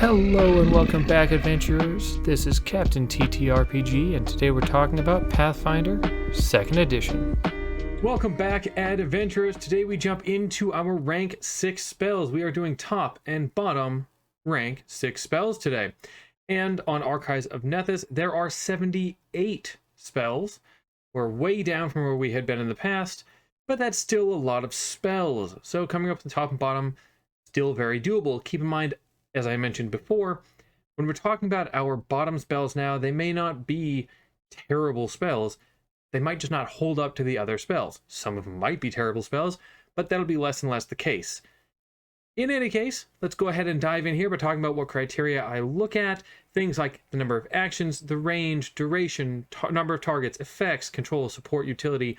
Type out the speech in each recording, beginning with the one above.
Hello and welcome back, adventurers. This is Captain TTRPG, and today we're talking about Pathfinder 2nd Edition. Welcome back, adventurers. Today we jump into our rank 6 spells. We are doing top and bottom rank 6 spells today. And on Archives of Nethys, there are 78 spells. We're way down from where we had been in the past, but that's still a lot of spells. So coming up to the top and bottom, still very doable. Keep in mind, as I mentioned before, when we're talking about our bottom spells now, they may not be terrible spells. They might just not hold up to the other spells. Some of them might be terrible spells, but that'll be less and less the case. In any case, let's go ahead and dive in here by talking about what criteria I look at. Things like the number of actions, the range, duration, number of targets, effects, control, support, utility,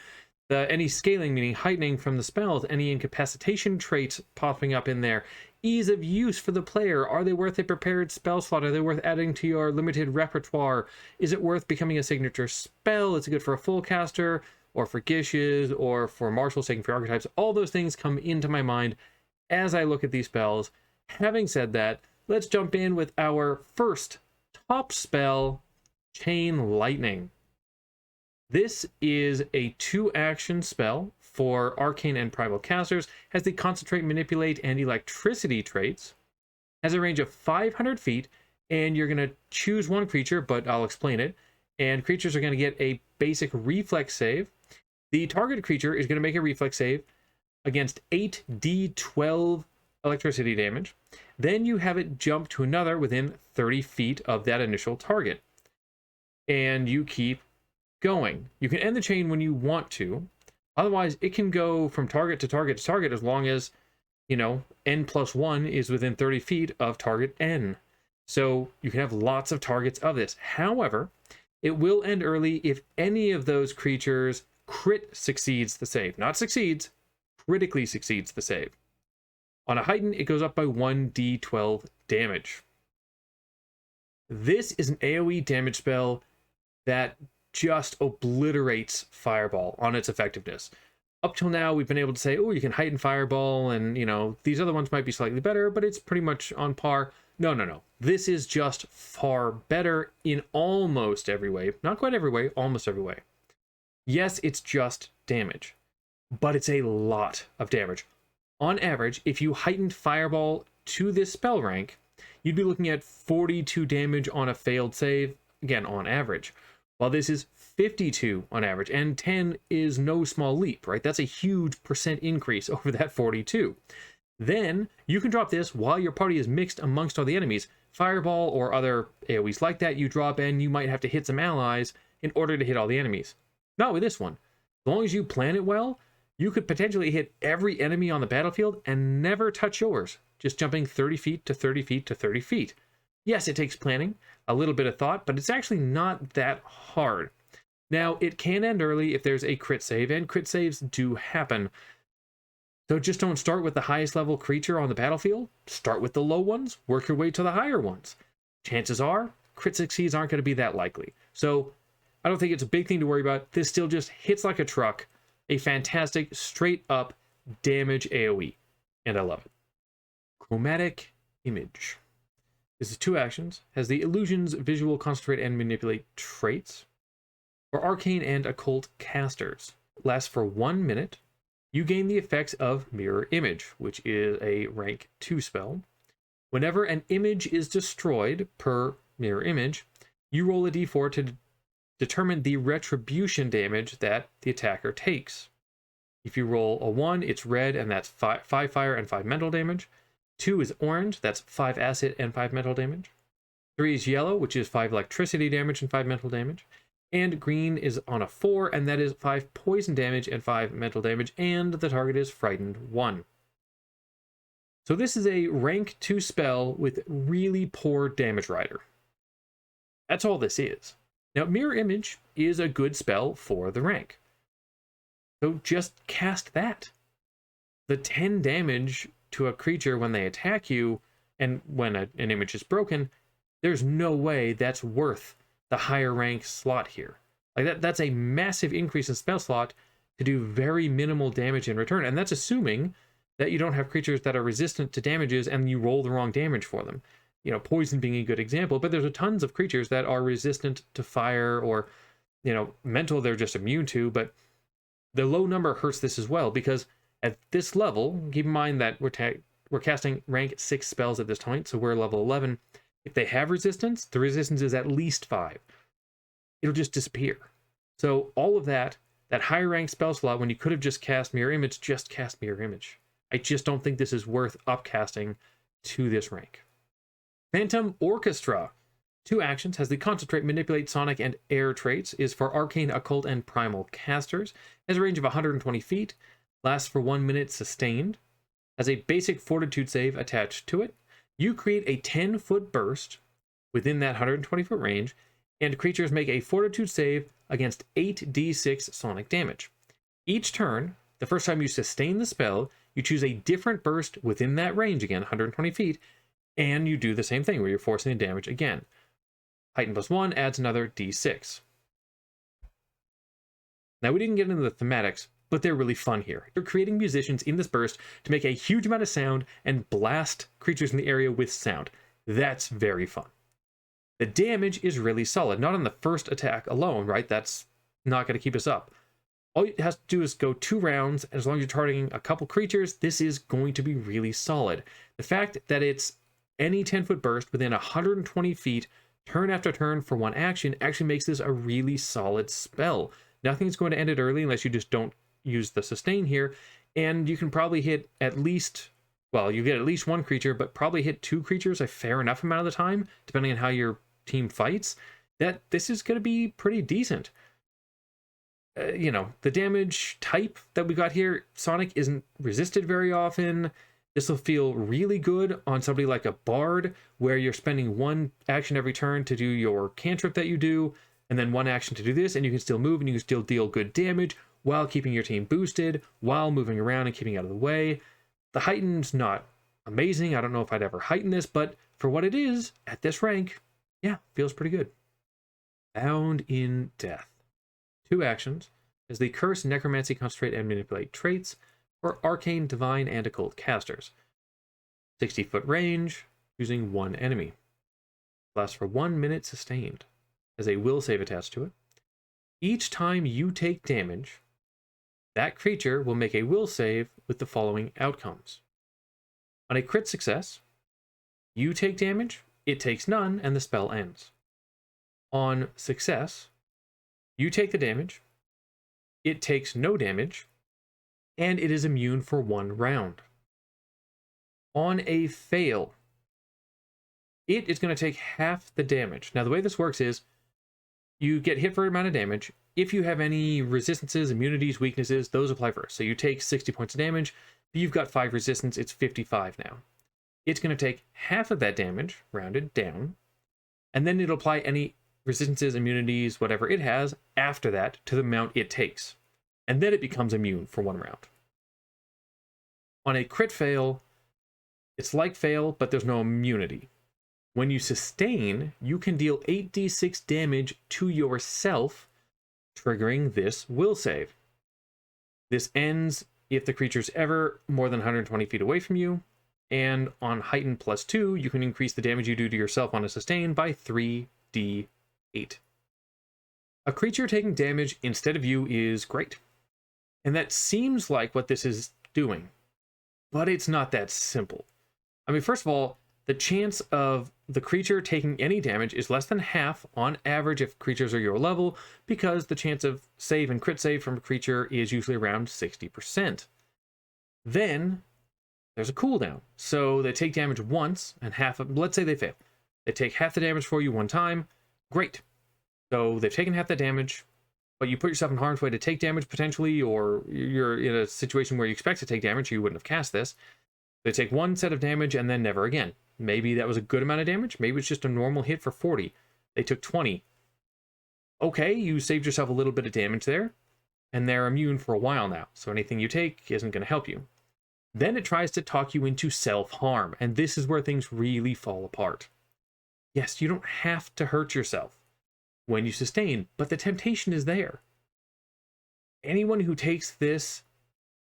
any scaling, meaning heightening from the spells, any incapacitation traits popping up in there, ease of use for the player. Are they worth a prepared spell slot? Are they worth adding to your limited repertoire? Is it worth becoming a signature spell? Is it good for a full caster or for gishes or for marshals taking for archetypes? All those things come into my mind as I look at these spells. Having said that, let's jump in with our first top spell, Chain Lightning. This is a 2-action spell for arcane and primal casters, has the concentrate, manipulate, and electricity traits, has a range of 500 feet, and you're going to choose one creature, but I'll explain it, and creatures are going to get a basic reflex save. The target creature is going to make a reflex save against 8d12 electricity damage. Then you have it jump to another within 30 feet of that initial target, and you keep going. You can end the chain when you want to. Otherwise, it can go from target to target to target as long as, n+1 is within 30 feet of target n. So you can have lots of targets of this. However, it will end early if any of those creatures crit succeeds the save. Not succeeds, critically succeeds the save. On a heighten, it goes up by 1d12 damage. This is an AoE damage spell that just obliterates Fireball on its effectiveness. Up till now, we've been able to say, oh, you can heighten Fireball, and, these other ones might be slightly better, but it's pretty much on par. No. This is just far better in almost every way. Not quite every way, almost every way. Yes, it's just damage, but it's a lot of damage. On average, if you heightened Fireball to this spell rank, you'd be looking at 42 damage on a failed save, again, on average. While this is 52 on average, and 10 is no small leap, right? That's a huge percent increase over that 42. Then you can drop this while your party is mixed amongst all the enemies. Fireball or other AoEs like that, you drop in, you might have to hit some allies in order to hit all the enemies. Not with this one. As long as you plan it well, you could potentially hit every enemy on the battlefield and never touch yours, just jumping 30 feet to 30 feet to 30 feet. Yes, it takes planning, a little bit of thought, but it's actually not that hard. Now, it can end early if there's a crit save, and crit saves do happen. So just don't start with the highest level creature on the battlefield. Start with the low ones, work your way to the higher ones. Chances are, crit succeeds aren't going to be that likely. So I don't think it's a big thing to worry about. This still just hits like a truck, a fantastic straight up damage AoE, and I love it. Chromatic Image. This is 2 actions, has the illusions, visual, concentrate, and manipulate traits. For arcane and occult casters, lasts for 1 minute. You gain the effects of Mirror Image, which is a rank 2 spell. Whenever an image is destroyed per Mirror Image, you roll a d4 to determine the retribution damage that the attacker takes. If you roll a 1, it's red, and that's 5 fire and 5 mental damage. 2 is orange, that's 5 acid and 5 mental damage. 3 is yellow, which is 5 electricity damage and 5 mental damage. And green is on a 4, and that is 5 poison damage and 5 mental damage, and the target is frightened 1. So this is a rank 2 spell with really poor damage rider. That's all this is. Now, Mirror Image is a good spell for the rank. So just cast that. The 10 damage to a creature when they attack you, and when an image is broken, there's no way that's worth the higher rank slot here. Like that's a massive increase in spell slot to do very minimal damage in return, and that's assuming that you don't have creatures that are resistant to damages and you roll the wrong damage for them. poison being a good example, but there's a tons of creatures that are resistant to fire or, mental they're just immune to, but the low number hurts this as well, because at this level, keep in mind that we're casting rank 6 spells at this point, so we're level 11. If they have resistance, the resistance is at least 5. It'll just disappear. So all of that higher rank spell slot, when you could have just cast Mirror Image, just cast Mirror Image. I just don't think this is worth upcasting to this rank. Phantom Orchestra. 2 actions, has the Concentrate, Manipulate, Sonic, and Air traits, is for Arcane, Occult, and Primal casters, has a range of 120 feet, lasts for 1 minute sustained, has a basic Fortitude save attached to it. You create a 10-foot burst within that 120-foot range, and creatures make a Fortitude save against 8d6 sonic damage. Each turn, the first time you sustain the spell, you choose a different burst within that range, again, 120 feet, and you do the same thing where you're forcing the damage again. Heighten +1 adds another d6. Now, we didn't get into the thematics, but they're really fun here. You're creating musicians in this burst to make a huge amount of sound and blast creatures in the area with sound. That's very fun. The damage is really solid, not on the first attack alone, right? That's not going to keep us up. All it has to do is go 2 rounds, and as long as you're targeting a couple creatures, this is going to be really solid. The fact that it's any 10-foot burst within 120 feet, turn after turn for 1 action, actually makes this a really solid spell. Nothing's going to end it early unless you just don't use the sustain here, and you can probably hit at least, well, you get at least 1 creature, but probably hit 2 creatures a fair enough amount of the time, depending on how your team fights, that this is going to be pretty decent. The damage type that we got here, Sonic isn't resisted very often. This will feel really good on somebody like a Bard, where you're spending 1 action every turn to do your cantrip that you do, and then 1 action to do this, and you can still move and you can still deal good damage while keeping your team boosted, while moving around and keeping out of the way. The heightened's not amazing. I don't know if I'd ever heighten this, but for what it is, at this rank, yeah, feels pretty good. Bound in Death. 2 actions, as the Curse, Necromancy, Concentrate, and Manipulate traits for Arcane, Divine, and Occult casters. 60-foot range, using 1 enemy. Lasts for 1 minute sustained. Has a will save attached to it. Each time you take damage, that creature will make a will save with the following outcomes. On a crit success, you take damage, it takes none, and the spell ends. On success, you take the damage, it takes no damage, and it is immune for 1 round. On a fail, it is going to take half the damage. Now, the way this works is you get hit for an amount of damage. If you have any resistances, immunities, weaknesses, those apply first. So you take 60 points of damage. If you've got 5 resistance, it's 55 now. It's going to take half of that damage, rounded down, and then it'll apply any resistances, immunities, whatever it has, after that to the amount it takes. And then it becomes immune for 1 round. On a crit fail, it's like fail, but there's no immunity. When you sustain, you can deal 8d6 damage to yourself, triggering this will save. This ends if the creature's ever more than 120 feet away from you, and on Heighten +2, you can increase the damage you do to yourself on a sustain by 3d8. A creature taking damage instead of you is great. And that seems like what this is doing, but it's not that simple. I mean, first of all, the chance of the creature taking any damage is less than half on average if creatures are your level, because the chance of save and crit save from a creature is usually around 60%. Then there's a cooldown. So they take damage once, and let's say they fail. They take half the damage for you 1 time. Great. So they've taken half the damage, but you put yourself in harm's way to take damage potentially, or you're in a situation where you expect to take damage, you wouldn't have cast this. They take 1 set of damage and then never again. Maybe that was a good amount of damage. Maybe it's just a normal hit for 40. They took 20. Okay, you saved yourself a little bit of damage there, and they're immune for a while now, so anything you take isn't going to help you. Then it tries to talk you into self-harm, and this is where things really fall apart. Yes, you don't have to hurt yourself when you sustain, but the temptation is there. Anyone who takes this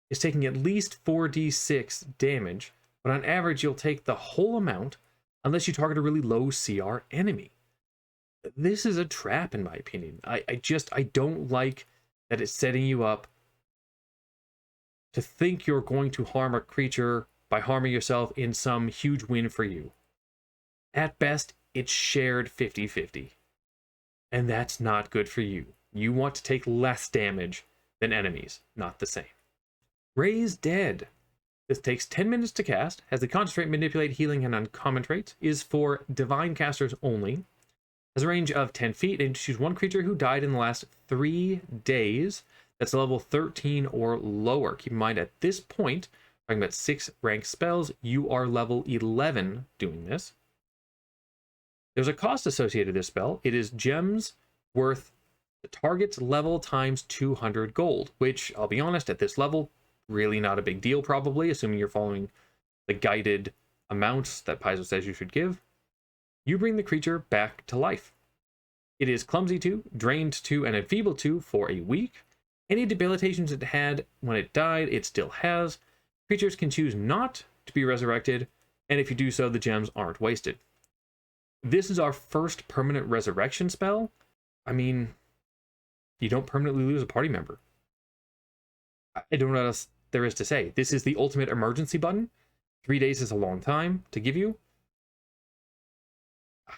is taking at least 4d6 damage, but on average you'll take the whole amount unless you target a really low CR enemy. This is a trap, in my opinion. I don't like that it's setting you up to think you're going to harm a creature by harming yourself in some huge win for you. At best, it's shared 50-50. And that's not good for you. You want to take less damage than enemies, not the same. Raise Dead. This takes 10 minutes to cast, has the Concentrate, Manipulate, Healing, and Uncommon traits, is for Divine casters only, has a range of 10 feet, and choose one creature who died in the last 3 days that's level 13 or lower. Keep in mind, at this point, talking about 6 rank spells, you are level 11 doing this. There's a cost associated with this spell. It is gems worth the target's level times 200 gold, which, I'll be honest, at this level, really not a big deal probably, assuming you're following the guided amounts that Paizo says you should give. You bring the creature back to life. It is Clumsy 2, Drained 2, and Enfeebled 2 for a week. Any debilitations it had when it died, it still has. Creatures can choose not to be resurrected, and if you do so, the gems aren't wasted. This is our first permanent resurrection spell. I mean, you don't permanently lose a party member. I don't know what else there is to say. This is the ultimate emergency button. 3 days is a long time to give you.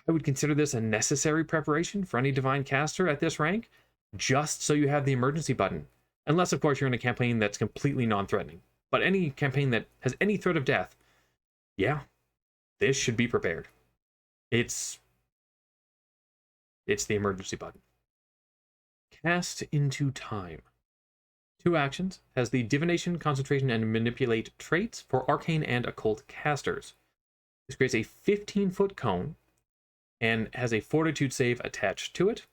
I would consider this a necessary preparation for any divine caster at this rank, just so you have the emergency button. Unless, of course, you're in a campaign that's completely non-threatening. But any campaign that has any threat of death, yeah, this should be prepared. It's the emergency button. Cast into Time. 2 actions. Has the Divination, Concentration, and Manipulate traits for Arcane and Occult casters. This creates a 15-foot cone and has a Fortitude save attached to it.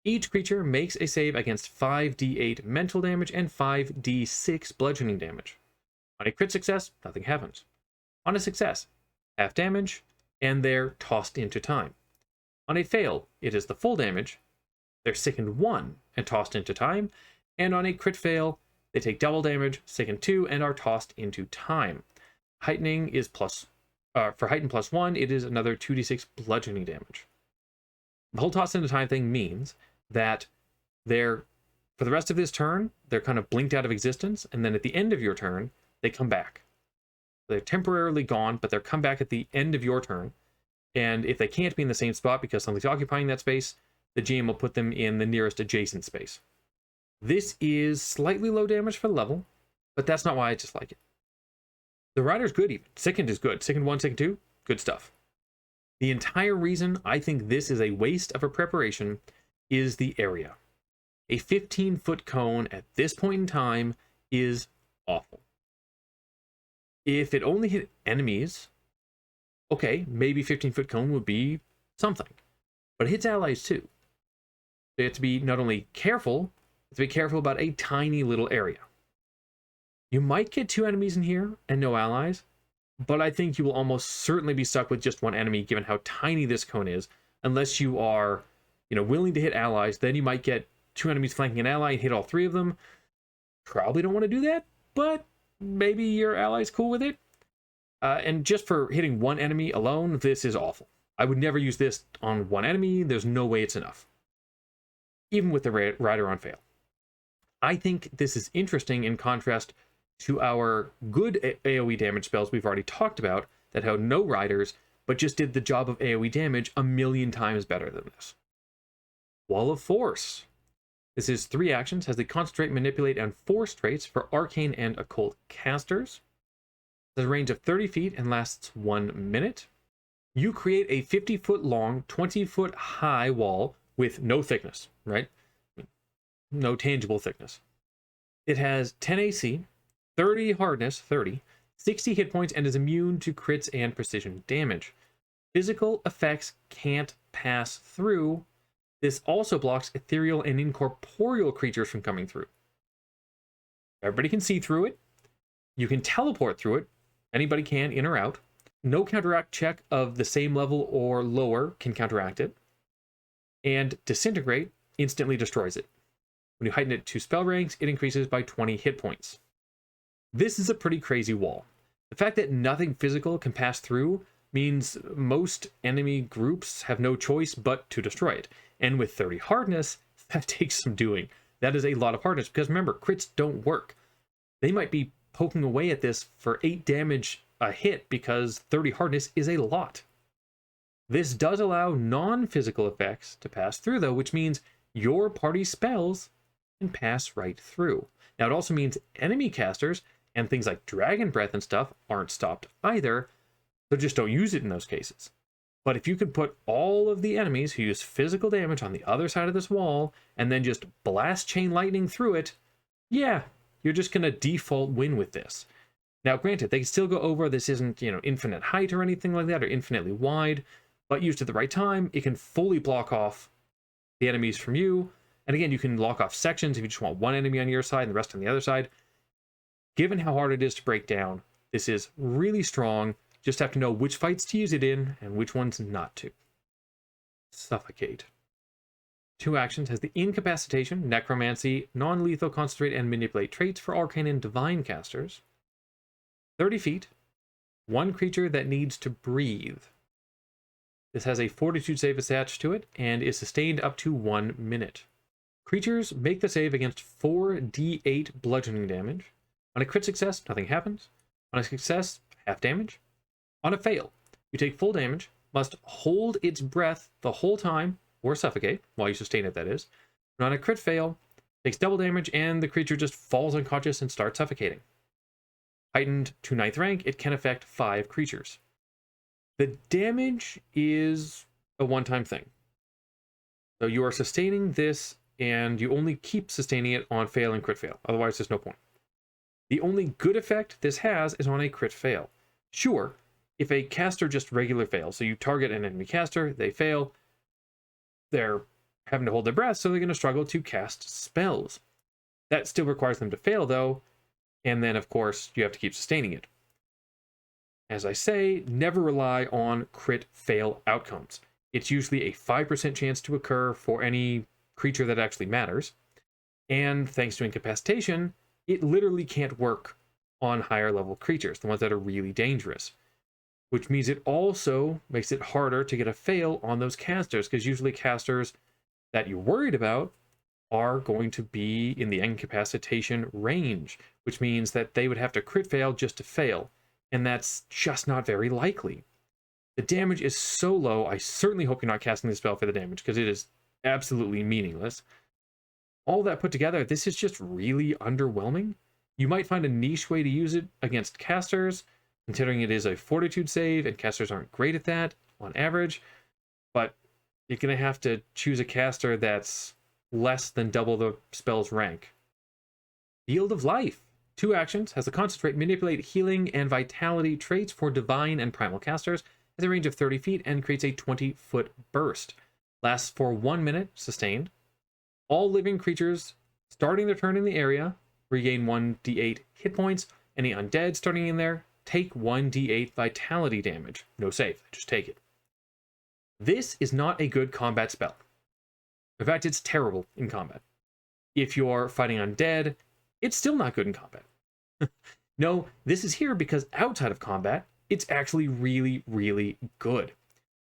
Each creature makes a save against 5d8 mental damage and 5d6 bludgeoning damage. On a crit success, nothing happens. On a success, half damage, and they're tossed into time. On a fail, it is the full damage. They're sickened 1 and tossed into time. And on a crit fail, they take double damage, sickened 2, and are tossed into time. Heightening is for heighten +1, it is another 2d6 bludgeoning damage. The whole toss into time thing means that for the rest of this turn, they're kind of blinked out of existence, and then at the end of your turn, they come back. They're temporarily gone, but they'll come back at the end of your turn. And if they can't be in the same spot because something's occupying that space, the GM will put them in the nearest adjacent space. This is slightly low damage for the level, but that's not why I just like it. The Rider's good even. Sickened is good. Sickened 1, Sickened 2, good stuff. The entire reason I think this is a waste of a preparation is the area. A 15-foot cone at this point in time is awful. If it only hit enemies, okay, maybe 15-foot cone would be something. But it hits allies too. So you have to be not only careful, you have to be careful about a tiny little area. You might get 2 enemies in here and no allies, but I think you will almost certainly be stuck with just 1 enemy given how tiny this cone is, unless you are, willing to hit allies. Then you might get 2 enemies flanking an ally and hit all 3 of them. Probably don't want to do that, but maybe your ally's cool with it. And just for hitting 1 enemy alone, this is awful. I would never use this on 1 enemy. There's no way it's enough. Even with the Rider on fail. I think this is interesting in contrast to our good AoE damage spells we've already talked about that had no Riders, but just did the job of AoE damage a million times better than this. Wall of Force. This is 3 actions, has the Concentrate, Manipulate, and Force traits for Arcane and Occult casters. It has a range of 30 feet and lasts 1 minute. You create a 50-foot long, 20-foot high wall with no thickness, right? No tangible thickness. It has 10 AC, 30 hardness, 60 hit points, and is immune to crits and precision damage. Physical effects can't pass through. This also blocks ethereal and incorporeal creatures from coming through. Everybody can see through it. You can teleport through it. Anybody can, in or out. No counteract check of the same level or lower can counteract it. And Disintegrate instantly destroys it. When you heighten it to spell ranks, it increases by 20 hit points. This is a pretty crazy wall. The fact that nothing physical can pass through means most enemy groups have no choice but to destroy it. And with 30 hardness, that takes some doing. That is a lot of hardness, because remember, crits don't work. They might be poking away at this for 8 damage a hit because 30 hardness is a lot. This does allow non-physical effects to pass through, though, which means your party spells can pass right through. Now, it also means enemy casters and things like Dragon Breath and stuff aren't stopped either, so just don't use it in those cases. But if you could put all of the enemies who use physical damage on the other side of this wall and then just blast chain lightning through it, yeah, you're just going to default win with this. Now, granted, they can still go over. This isn't, infinite height or anything like that, or infinitely wide, but used at the right time, it can fully block off the enemies from you. And again, you can lock off sections if you just want one enemy on your side and the rest on the other side. Given how hard it is to break down, this is really strong. Just have to know which fights to use it in and which ones not to. Suffocate. 2 actions, has the Incapacitation, Necromancy, Non-Lethal, Concentrate, and Manipulate traits for Arcane and Divine casters. 30 feet, 1 creature that needs to breathe. This has a Fortitude save attached to it and is sustained up to 1 minute. Creatures make the save against 4d8 bludgeoning damage. On a crit success, nothing happens. On a success, half damage. On a fail, you take full damage, must hold its breath the whole time, or suffocate, while you sustain it, that is. And on a crit fail, takes double damage, and the creature just falls unconscious and starts suffocating. Heightened to 9th rank, it can affect 5 creatures. The damage is a one-time thing. So you are sustaining this, and you only keep sustaining it on fail and crit fail. Otherwise, there's no point. The only good effect this has is on a crit fail. Sure, if a caster just regular fails, so you target an enemy caster, they fail, they're having to hold their breath, so they're going to struggle to cast spells. That still requires them to fail, though, and then, of course, you have to keep sustaining it. As I say, never rely on crit fail outcomes. It's usually a 5% chance to occur for any creature that actually matters, and thanks to Incapacitation, it literally can't work on higher level creatures, the ones that are really dangerous. Which means it also makes it harder to get a fail on those casters, because usually casters that you're worried about are going to be in the incapacitation range, which means that they would have to crit fail just to fail, and that's just not very likely. The damage is so low, I certainly hope you're not casting the spell for the damage, because it is absolutely meaningless. All that put together, this is just really underwhelming. You might find a niche way to use it against casters, considering it is a Fortitude save, and casters aren't great at that on average, but you're going to have to choose a caster that's less than double the spell's rank. Field of Life. 2 actions, has the Concentrate, Manipulate, Healing, and Vitality traits for Divine and Primal casters, has a range of 30 feet, and creates a 20-foot burst. Lasts for 1 minute, sustained. All living creatures starting their turn in the area regain 1d8 hit points. Any undead starting in there take 1d8 vitality damage. No save, just take it. This is not a good combat spell. In fact, it's terrible in combat. If you're fighting undead, it's still not good in combat. No, this is here because outside of combat, it's actually really, really good.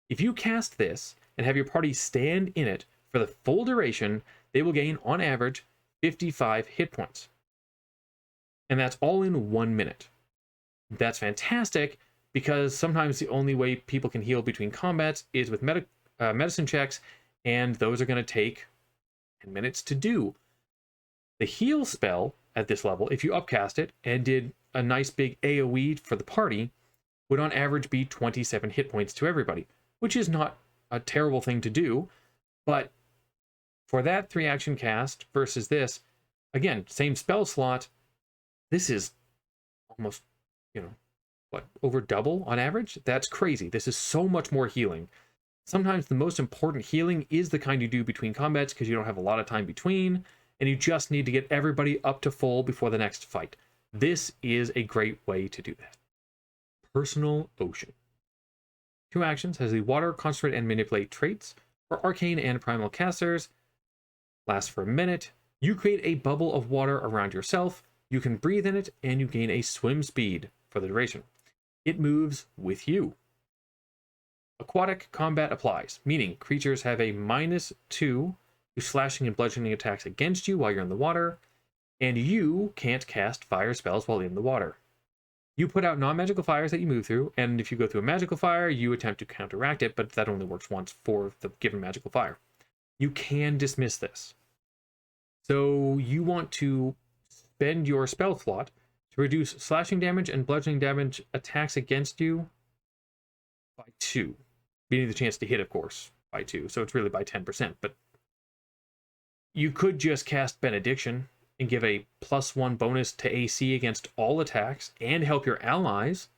If you cast this and have your party stand in it for the full duration, they will gain, on average, 55 hit points. And that's all in 1 minute. That's fantastic, because sometimes the only way people can heal between combats is with medicine checks, and those are going to take 10 minutes to do. The heal spell at this level, if you upcast it and did a nice big AoE for the party, would on average be 27 hit points to everybody, which is not a terrible thing to do, but for that 3-action cast versus this, again, same spell slot, this is almost, over double on average? That's crazy. This is so much more healing. Sometimes the most important healing is the kind you do between combats, because you don't have a lot of time between, and you just need to get everybody up to full before the next fight. This is a great way to do that. Personal Ocean. 2 actions, has the Water, Concentrate, and Manipulate traits for Arcane and Primal casters. Lasts for a minute. You create a bubble of water around yourself. You can breathe in it, and you gain a swim speed for the duration. It moves with you. Aquatic combat applies, meaning creatures have a -2 to slashing and bludgeoning attacks against you while you're in the water, and you can't cast fire spells while in the water. You put out non-magical fires that you move through, and if you go through a magical fire, you attempt to counteract it, but that only works once for the given magical fire. You can dismiss this. So you want to spend your spell slot to reduce slashing damage and bludgeoning damage attacks against you by 2. Meaning the chance to hit, of course, by 2. So it's really by 10%. But you could just cast Benediction and give a +1 bonus to AC against all attacks and help your allies.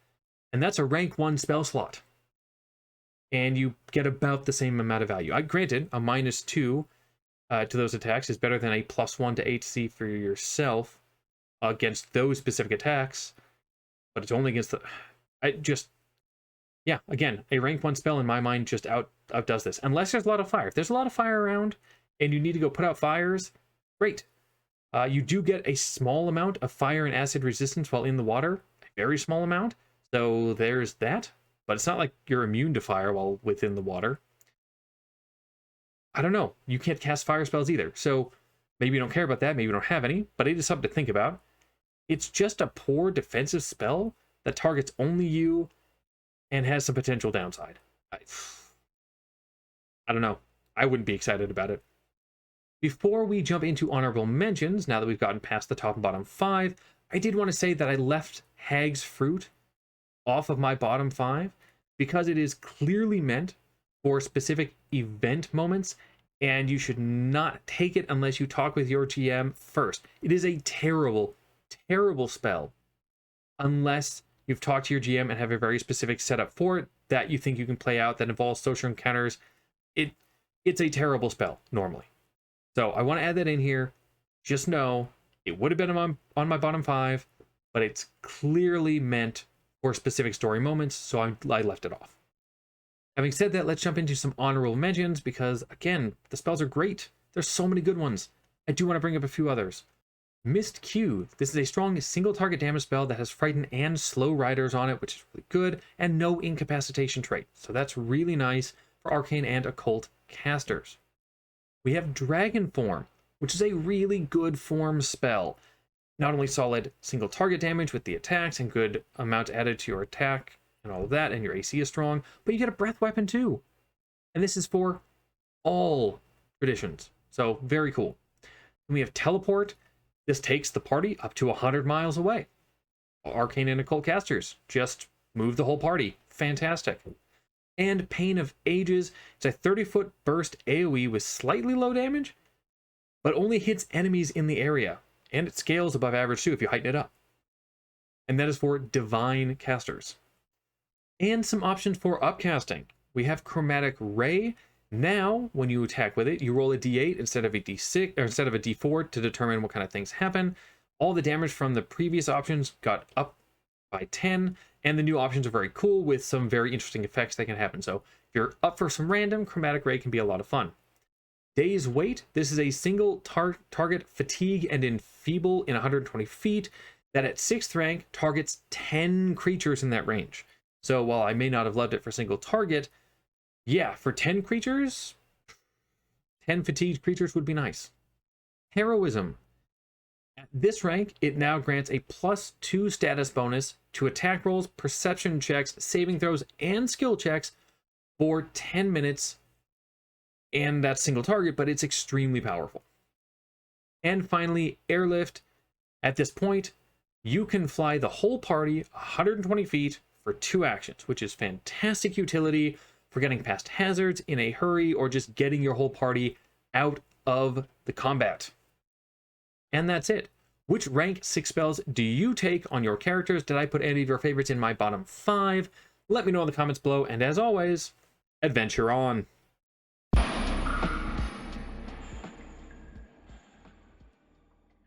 And that's a rank 1 spell slot. And you get about the same amount of value. Granted, a -2 to those attacks is better than a +1 to AC for yourself against those specific attacks. But it's only against the... Yeah, again, a rank 1 spell in my mind just outdoes this. Unless there's a lot of fire. If there's a lot of fire around and you need to go put out fires, great. You do get a small amount of fire and acid resistance while in the water. A very small amount. So there's that. But it's not like you're immune to fire while within the water. I don't know. You can't cast fire spells either. So maybe you don't care about that. Maybe you don't have any. But it is something to think about. It's just a poor defensive spell that targets only you and has some potential downside. I don't know. I wouldn't be excited about it. Before we jump into honorable mentions, now that we've gotten past the top and bottom 5, I did want to say that I left Hag's Fruit off of my bottom 5 because it is clearly meant for specific event moments, and you should not take it unless you talk with your GM first. It is a terrible, terrible spell unless you've talked to your GM and have a very specific setup for it that you think you can play out that involves social encounters. It's a terrible spell normally. So I want to add that in here. Just know it would have been on my bottom 5, but it's clearly meant for specific story moments, so I left it off. Having said that, let's jump into some honorable mentions because, again, the spells are great. There's so many good ones. I do want to bring up a few others. Mist Q. This is a strong single target damage spell that has Frighten and Slow Riders on it, which is really good, and no incapacitation trait. So that's really nice for arcane and occult casters. We have Dragon Form, which is a really good form spell. Not only solid single target damage with the attacks and good amount added to your attack and all of that, and your AC is strong, but you get a breath weapon too. And this is for all traditions. So very cool. And we have Teleport. This takes the party up to 100 miles away. Arcane and occult casters just move the whole party. Fantastic. And Pain of Ages. It's a 30-foot burst AoE with slightly low damage, but only hits enemies in the area. And it scales above average too if you heighten it up. And that is for divine casters. And some options for upcasting. We have Chromatic Ray. Now, when you attack with it, you roll a d8 instead of a d6 or instead of a d4 to determine what kind of things happen. All the damage from the previous options got up by 10, and the new options are very cool with some very interesting effects that can happen. So if you're up for some random, Chromatic Ray can be a lot of fun. Day's Wait. This is a single target fatigue and enfeeble in 120 feet that at 6th rank targets 10 creatures in that range. So while I may not have loved it for single target, yeah, for 10 creatures, 10 fatigued creatures would be nice. Heroism. At this rank, it now grants a +2 status bonus to attack rolls, perception checks, saving throws, and skill checks for 10 minutes. And that's single target, but it's extremely powerful. And finally, Airlift. At this point, you can fly the whole party 120 feet for 2 actions, which is fantastic utility for getting past hazards in a hurry or just getting your whole party out of the combat. And that's it. Which rank 6 spells do you take on your characters? Did I put any of your favorites in my bottom 5? Let me know in the comments below, and as always, adventure on.